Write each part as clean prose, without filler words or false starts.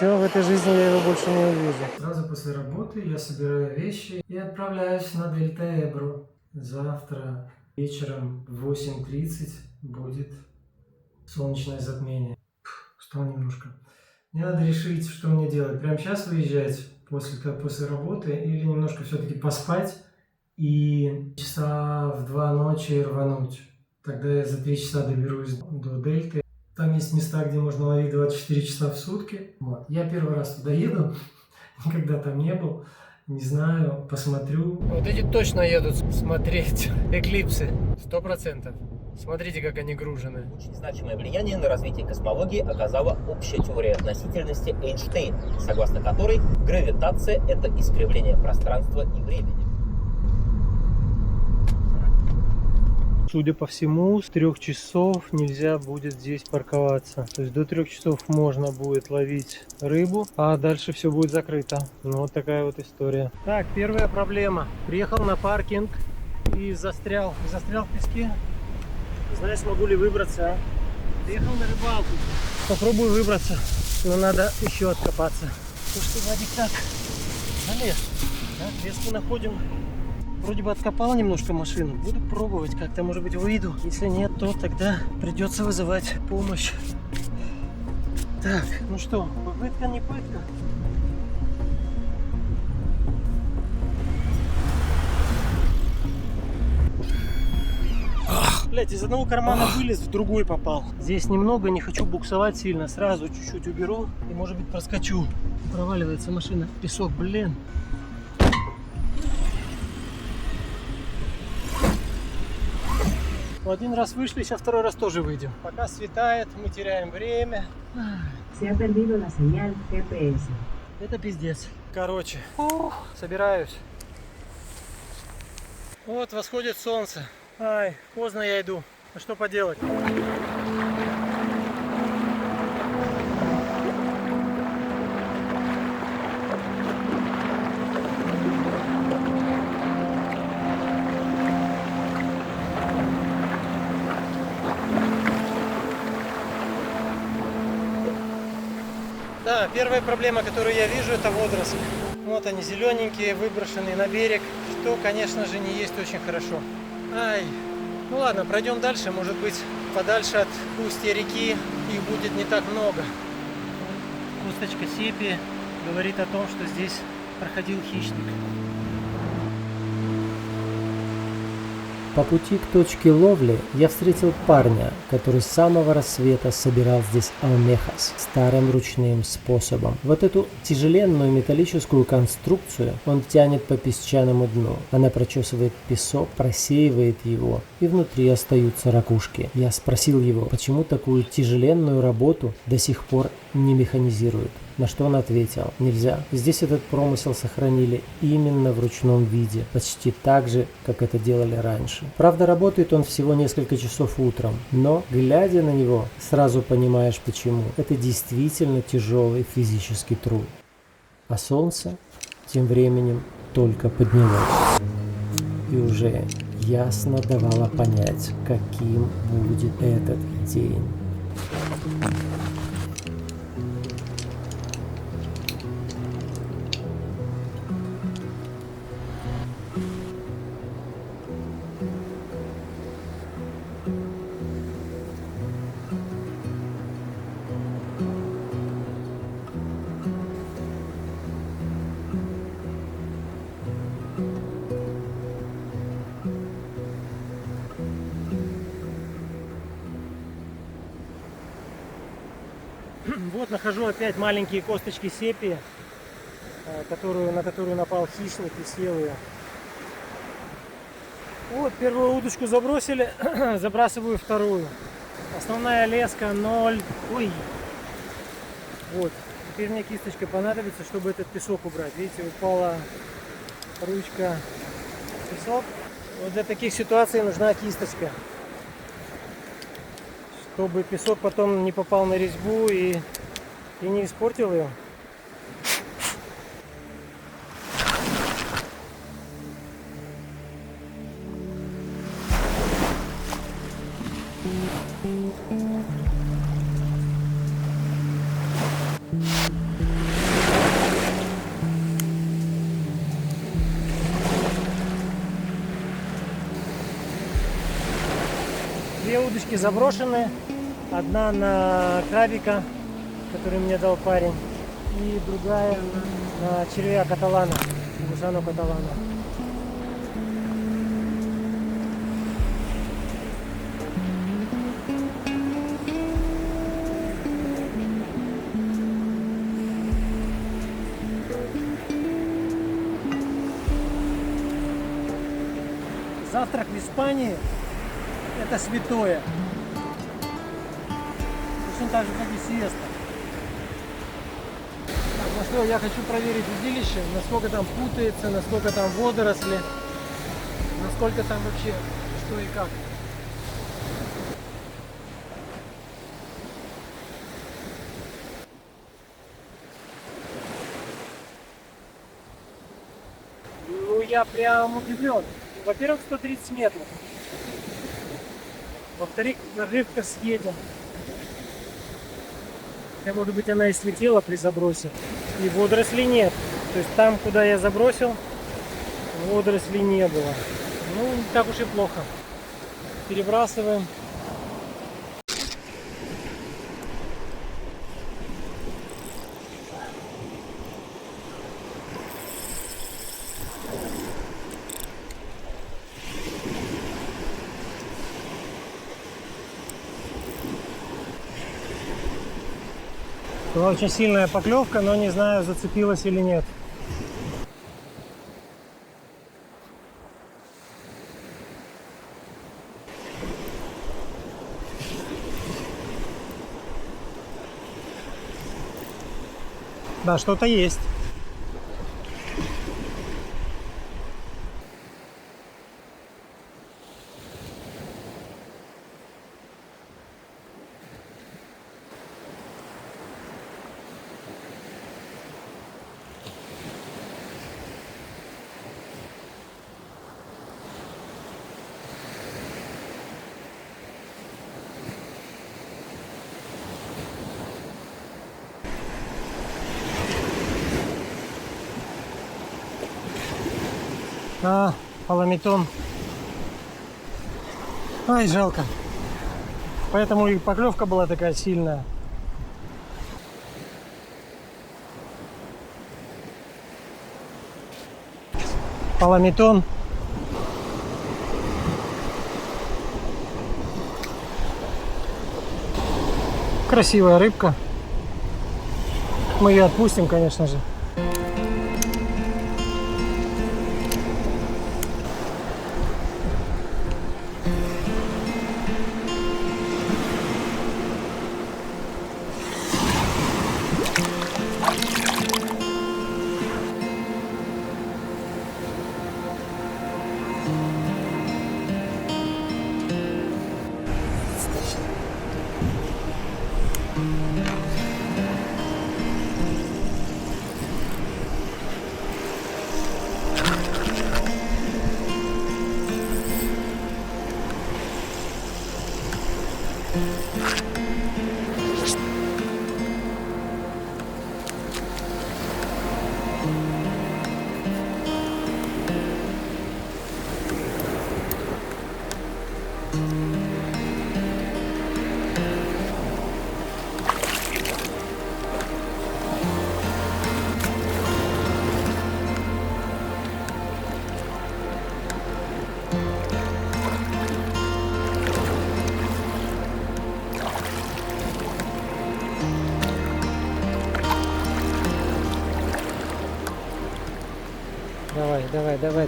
все, в этой жизни я его больше не увижу. Сразу после работы я собираю вещи и отправляюсь на Дельта Эбру. Завтра вечером в 8:30 будет солнечное затмение. Устал немножко. Мне надо решить, что мне делать. Прямо сейчас выезжать после работы или немножко все-таки поспать и часа в 2 ночи рвануть. Тогда я за 3 часа доберусь до Дельты. Там есть места, где можно ловить 24 часа в сутки. Вот. Я первый раз туда еду, никогда там не был. Не знаю, посмотрю. Вот эти точно едут смотреть эклипсы, 100%. Смотрите, как они гружены. Очень значимое влияние на развитие космологии оказала общая теория относительности Эйнштейна, согласно которой гравитация – это искривление пространства и времени. Судя по всему, с 3 часов нельзя будет здесь парковаться. То есть до 3 часов можно будет ловить рыбу, а дальше все будет закрыто. Ну, вот такая вот история. Так, первая проблема. Приехал на паркинг и застрял. Застрял в песке. Не знаю, смогу ли выбраться. Приехал на рыбалку. Попробую выбраться, но надо еще откопаться. То, что Вадик так залез. Да, леску находим. Вроде бы откопал немножко машину. Буду пробовать, как-то, может быть, выйду. Если нет, то тогда придется вызывать помощь. Так, ну что, попытка не пытка. Блять, из одного кармана вылез, в другой попал. Здесь немного, не хочу буксовать сильно. Сразу чуть-чуть уберу и, может быть, проскочу. Проваливается машина в песок, блин. Один раз вышли, сейчас второй раз тоже выйдем. Пока светает, мы теряем время. Se ha perdido la señal GPS. Это пиздец. Короче, собираюсь. Вот восходит солнце. Ай, поздно я иду. А что поделать? Да, первая проблема, которую я вижу, это водоросли. Вот они, зелененькие, выброшенные на берег, что, конечно же, не есть очень хорошо. Ай, ну ладно, пройдем дальше, может быть, подальше от устья реки их будет не так много. Косточка сепи говорит о том, что здесь проходил хищник. По пути к точке ловли я встретил парня, который с самого рассвета собирал здесь алмехас старым ручным способом. Вот эту тяжеленную металлическую конструкцию он тянет по песчаному дну. Она прочесывает песок, просеивает его, и внутри остаются ракушки. Я спросил его, почему такую тяжеленную работу до сих пор не механизируют. На что он ответил: нельзя. Здесь этот промысел сохранили именно в ручном виде, почти так же, как это делали раньше. Правда, работает он всего несколько часов утром, но, глядя на него, сразу понимаешь почему. Это действительно тяжелый физический труд. А солнце тем временем только поднялось. И уже ясно давало понять, каким будет этот день. Вот нахожу опять маленькие косточки сепии, на которую напал хищник и съел ее. Вот первую удочку забросили, забрасываю вторую. Основная леска 0. Ой. Вот. Теперь мне кисточка понадобится, чтобы этот песок убрать. Видите, упала ручка в песок. Вот для таких ситуаций нужна кисточка, чтобы песок потом не попал на резьбу и не испортил ее. удочки заброшенные. Одна на крабика, который мне дал парень, и другая на червя каталана, гусану каталана. Завтрак в Испании — это святое. Точно так же, как и сиеста. Так, ну что, я хочу проверить удилище, насколько там путается, насколько там водоросли, насколько там вообще что и как. Ну, я прям удивлен. Во-первых, 130 метров. Во-вторых, наживка съедена. Хотя, может быть, она и слетела при забросе. И водорослей нет. То есть там, куда я забросил, водорослей не было. Ну, не так уж и плохо. Перебрасываем. Была очень сильная поклевка, но не знаю, зацепилась или нет. Да, что-то есть. Паламитон. Ай, жалко. Поэтому и поклевка была такая сильная. Паламитон. Красивая рыбка. Мы ее отпустим, конечно же.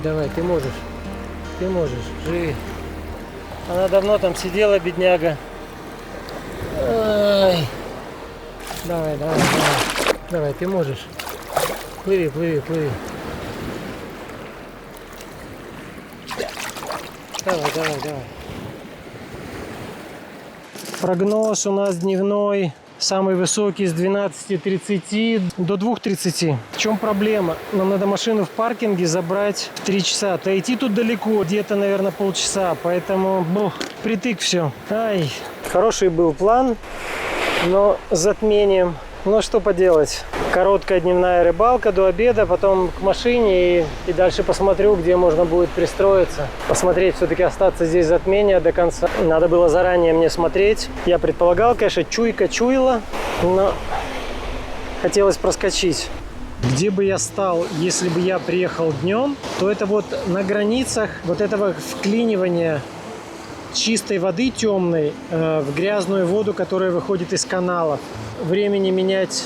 Давай, ты можешь, живи. Она давно там сидела, бедняга. Ай. Давай, ты можешь. Плыви. Давай. Прогноз у нас дневной. Самый высокий с 12:30 до 2:30. В чем проблема? Нам надо машину в паркинге забрать в 3 часа. То идти тут далеко, где-то, наверное, полчаса. Поэтому, впритык все. Хороший был план, но с затмением Ну что поделать, короткая дневная рыбалка до обеда, потом к машине и дальше посмотрю, где можно будет пристроиться. Посмотреть, все-таки остаться здесь затмение до конца. Надо было заранее мне смотреть. Я предполагал, конечно, чуйка чуяла, но хотелось проскочить. Где бы я стал, если бы я приехал днем, то это вот на границах вот этого вклинивания чистой воды темной в грязную воду, которая выходит из каналов. Времени менять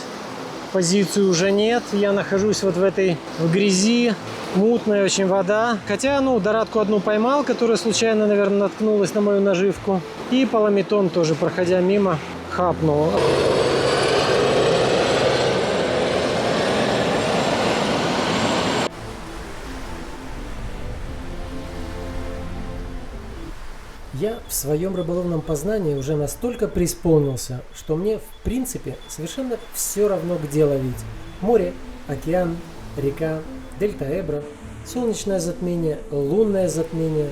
позицию уже нет. Я нахожусь вот в грязи, мутная очень вода. Хотя, дорадку одну поймал, которая случайно, наверное, наткнулась на мою наживку. И паламитон тоже, проходя мимо, хапнул. Я в своем рыболовном познании уже настолько преисполнился, что мне в принципе совершенно все равно, где ловить. Море, океан, река, дельта Эбро, солнечное затмение, лунное затмение,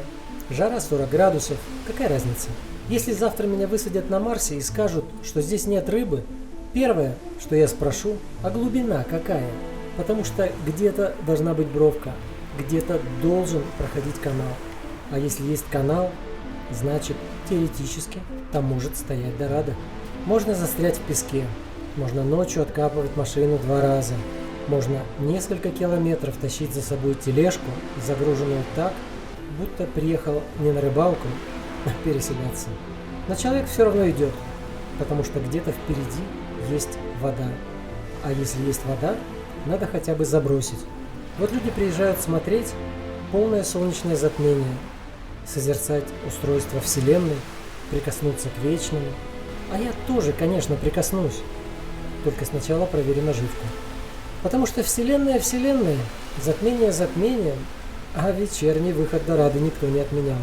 жара 40 градусов. Какая разница? Если завтра меня высадят на Марсе и скажут, что здесь нет рыбы, первое, что я спрошу, а глубина какая? Потому что где-то должна быть бровка, где-то должен проходить канал. А если есть канал, значит, теоретически там может стоять дорадо. Можно застрять в песке, можно ночью откапывать машину 2 раза, можно несколько километров тащить за собой тележку, загруженную так, будто приехал не на рыбалку, а переселяться. Но человек все равно идет, потому что где-то впереди есть вода. А если есть вода, надо хотя бы забросить. Вот люди приезжают смотреть полное солнечное затмение, созерцать устройство Вселенной, прикоснуться к вечному. А я тоже, конечно, прикоснусь. Только сначала проверю наживку. Потому что Вселенная, затмение затмением, а вечерний выход дорады никто не отменял.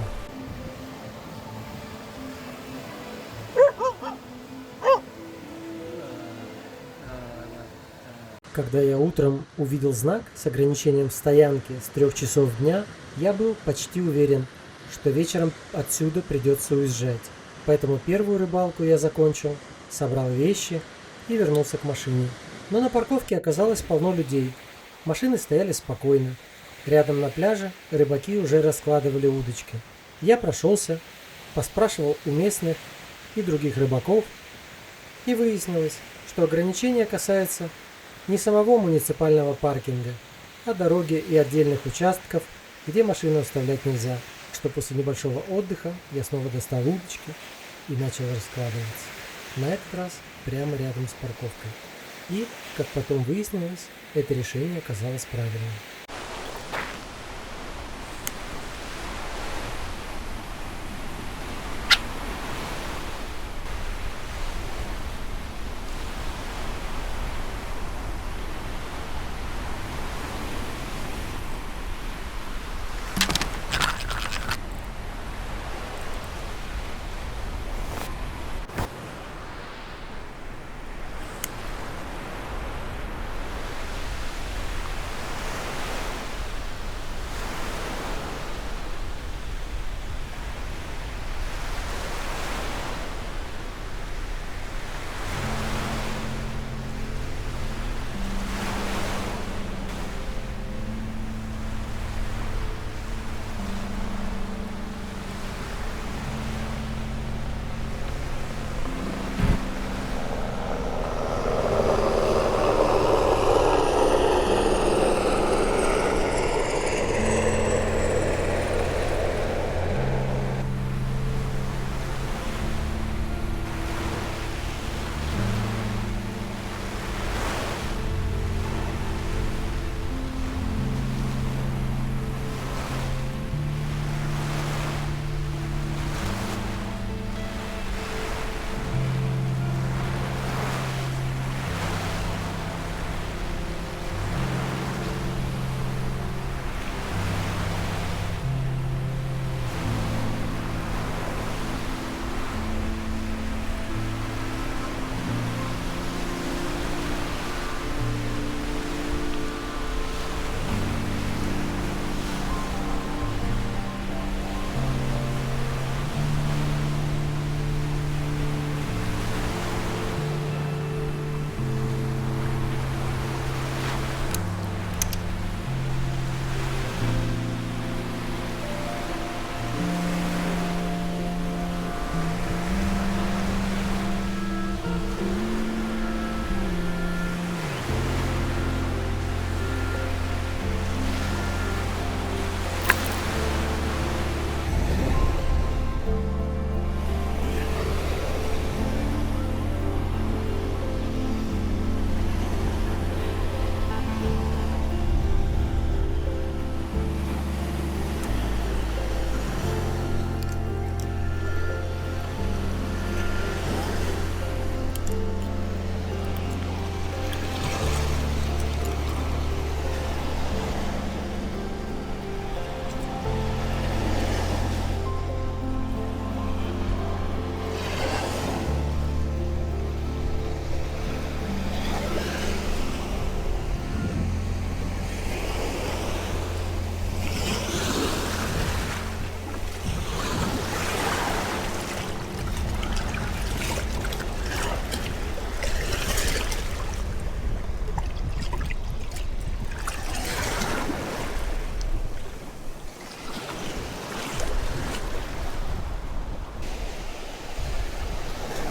Когда я утром увидел знак с ограничением стоянки с 3 часов дня, я был почти уверен, что вечером отсюда придется уезжать. Поэтому первую рыбалку я закончил, собрал вещи и вернулся к машине. Но на парковке оказалось полно людей. Машины стояли спокойно. Рядом на пляже рыбаки уже раскладывали удочки. Я прошелся, поспрашивал у местных и других рыбаков, и выяснилось, что ограничение касается не самого муниципального паркинга, а дороги и отдельных участков, где машину оставлять нельзя. Что после небольшого отдыха я снова достал удочки и начал раскладываться. На этот раз прямо рядом с парковкой. И, как потом выяснилось, это решение оказалось правильным.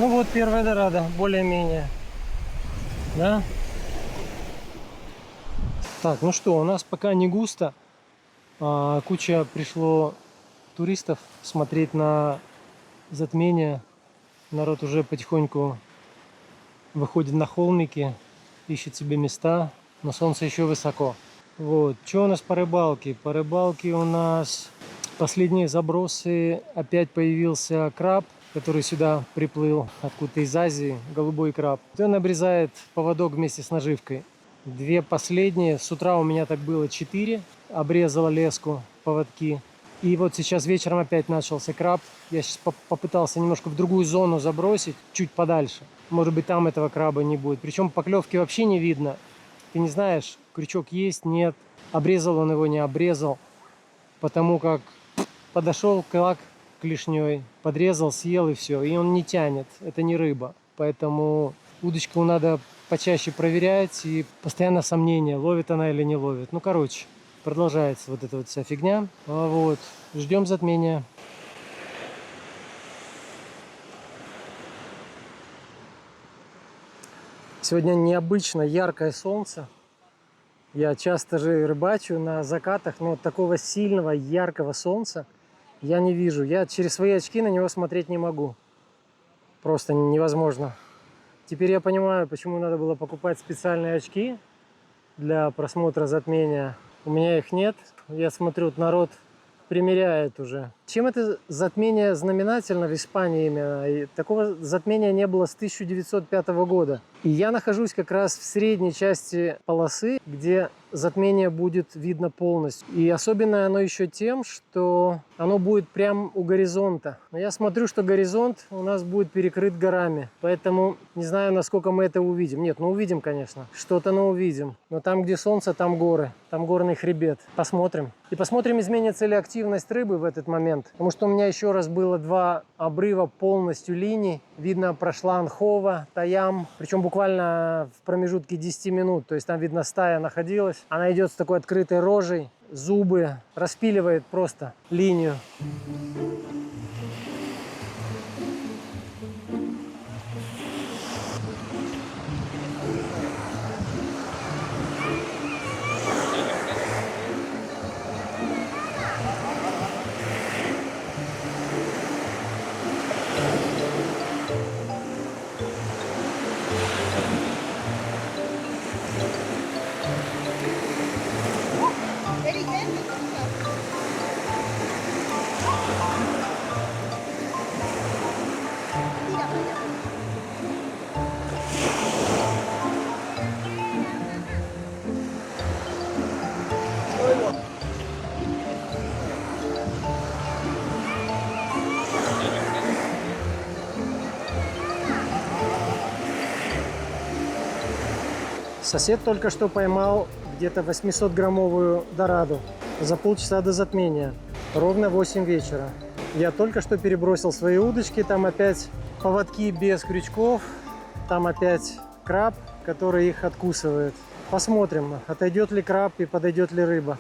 Ну вот первая дорада, более-менее. Да? Так, ну что, у нас пока не густо. Куча пришло туристов смотреть на затмение. Народ уже потихоньку выходит на холмики, ищет себе места, но солнце еще высоко. Вот. Что у нас по рыбалке? По рыбалке у нас последние забросы. Опять появился краб, который сюда приплыл откуда-то из Азии, голубой краб. Он обрезает поводок вместе с наживкой. Две последние. С утра у меня так было 4. Обрезала леску, поводки. И вот сейчас вечером опять начался краб. Я сейчас попытался немножко в другую зону забросить, чуть подальше. Может быть, там этого краба не будет. Причем поклевки вообще не видно. Ты не знаешь, крючок есть, нет. Обрезал он его, не обрезал. Потому как подошел как клешней, подрезал, съел и все. И он не тянет. Это не рыба. Поэтому удочку надо почаще проверять. И постоянно сомнения, ловит она или не ловит. Ну, короче. Продолжается вот эта вот вся фигня. Вот. Ждем затмения. Сегодня необычно яркое солнце. Я часто же рыбачу на закатах, но такого сильного яркого солнца я не вижу. Я через свои очки на него смотреть не могу. Просто невозможно. Теперь я понимаю, почему надо было покупать специальные очки для просмотра затмения. У меня их нет. Я смотрю, народ примеряет уже. Чем это затмение знаменательно в Испании именно? И такого затмения не было с 1905 года. И я нахожусь как раз в средней части полосы, где затмение будет видно полностью. И особенно оно еще тем, что оно будет прямо у горизонта. Но я смотрю, что горизонт у нас будет перекрыт горами. Поэтому не знаю, насколько мы это увидим. Нет, ну увидим, конечно. Что-то мы увидим. Но там, где солнце, там горы. Там горный хребет. Посмотрим. И посмотрим, изменится ли активность рыбы в этот момент. Потому что у меня еще раз было 2 обрыва полностью линий. Видно, прошла Анхова, Таям. Причем буквально в промежутке 10 минут. То есть там, видно, стая находилась. Она идет с такой открытой рожей. Зубы. Распиливает просто линию. Сосед только что поймал где-то 800-граммовую дораду за полчаса до затмения, ровно 8 вечера. Я только что перебросил свои удочки, там опять поводки без крючков, там опять краб, который их откусывает. Посмотрим, отойдет ли краб и подойдет ли рыба.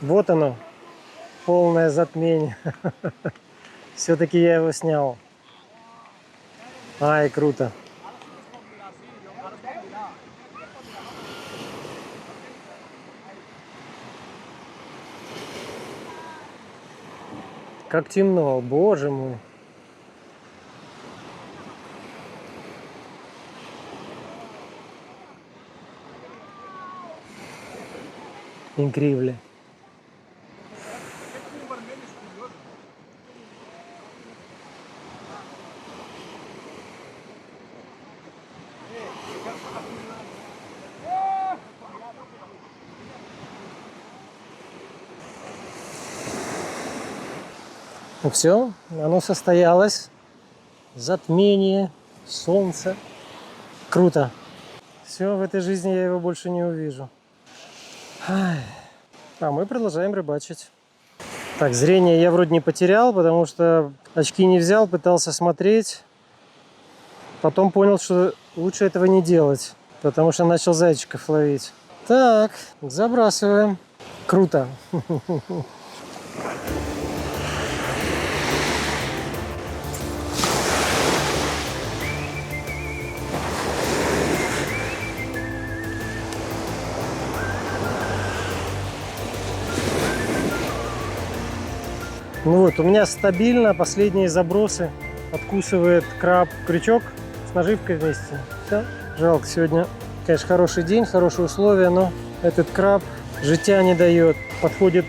Вот оно, полное затмение. Все-таки я его снял. Ай, круто. Как темно, боже мой. Increíble. Ну все, оно состоялось. Затмение, солнце. Круто. Все, в этой жизни я его больше не увижу. Ай. А мы продолжаем рыбачить. Так, зрение я вроде не потерял, потому что очки не взял, пытался смотреть. Потом понял, что лучше этого не делать, потому что начал зайчиков ловить. Так, забрасываем. Круто. Ну вот, у меня стабильно последние забросы откусывает краб крючок с наживкой вместе. Все. Жалко, сегодня, конечно, хороший день, хорошие условия, но этот краб житья не дает, подходит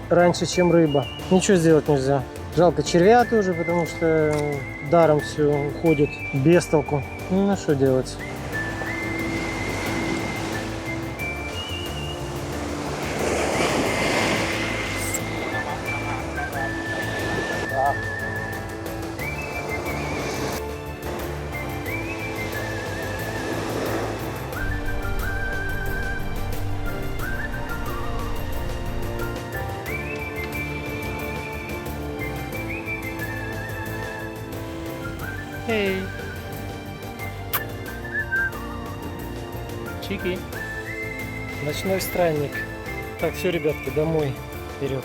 раньше, чем рыба. Ничего сделать нельзя. Жалко червя тоже, потому что даром все уходит, без толку. Ну, что делать? Эй! Чики! Ночной странник. Так, все, ребятки, домой. Вперед.